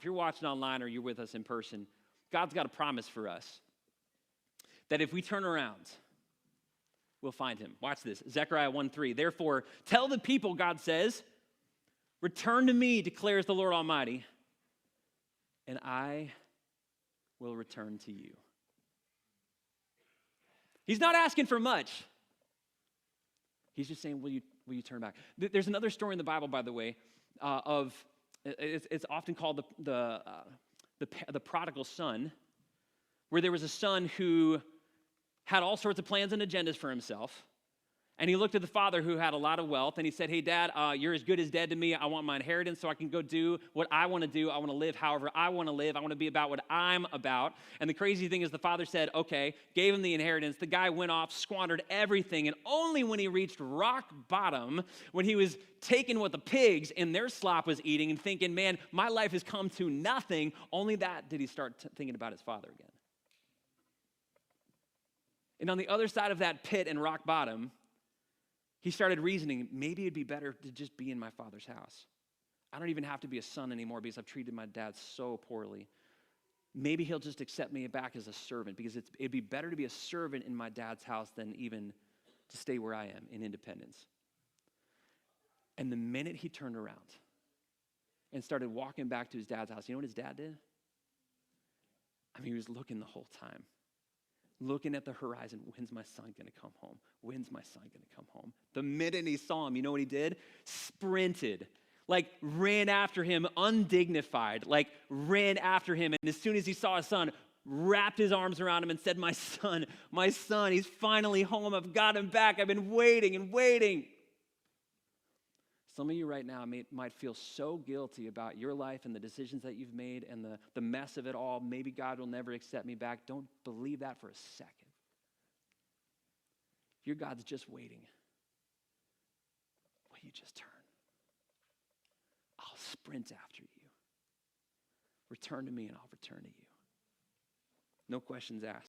If you're watching online or you're with us in person, God's got a promise for us that if we turn around, we'll find him. Watch this, Zechariah 1:3. Therefore, tell the people, God says, return to me, declares the Lord Almighty, and I will return to you. He's not asking for much. He's just saying, will you turn back? There's another story in the Bible, by the way, it's often called the Prodigal Son, where there was a son who had all sorts of plans and agendas for himself. And he looked at the father who had a lot of wealth, and he said, hey, Dad, you're as good as dead to me. I want my inheritance so I can go do what I want to do. I want to live however I want to live. I want to be about what I'm about. And the crazy thing is the father said, okay, gave him the inheritance. The guy went off, squandered everything, and only when he reached rock bottom, when he was taking what the pigs in their slop was eating and thinking, man, my life has come to nothing, only that did he start thinking about his father again. And on the other side of that pit and rock bottom, he started reasoning, maybe it'd be better to just be in my father's house. I don't even have to be a son anymore because I've treated my dad so poorly. Maybe he'll just accept me back as a servant because it'd be better to be a servant in my dad's house than even to stay where I am in independence. And the minute he turned around and started walking back to his dad's house, you know what his dad did? I mean, he was looking the whole time. Looking at the horizon, when's my son going to come home? When's my son going to come home? The minute he saw him, you know what he did? Sprinted, like ran after him, undignified, like ran after him. And as soon as he saw his son, wrapped his arms around him and said, my son, he's finally home. I've got him back. I've been waiting and waiting. Some of you right now might feel so guilty about your life and the decisions that you've made and the mess of it all. Maybe God will never accept me back. Don't believe that for a second. Your God's just waiting. Will you just turn? I'll sprint after you. Return to me and I'll return to you. No questions asked.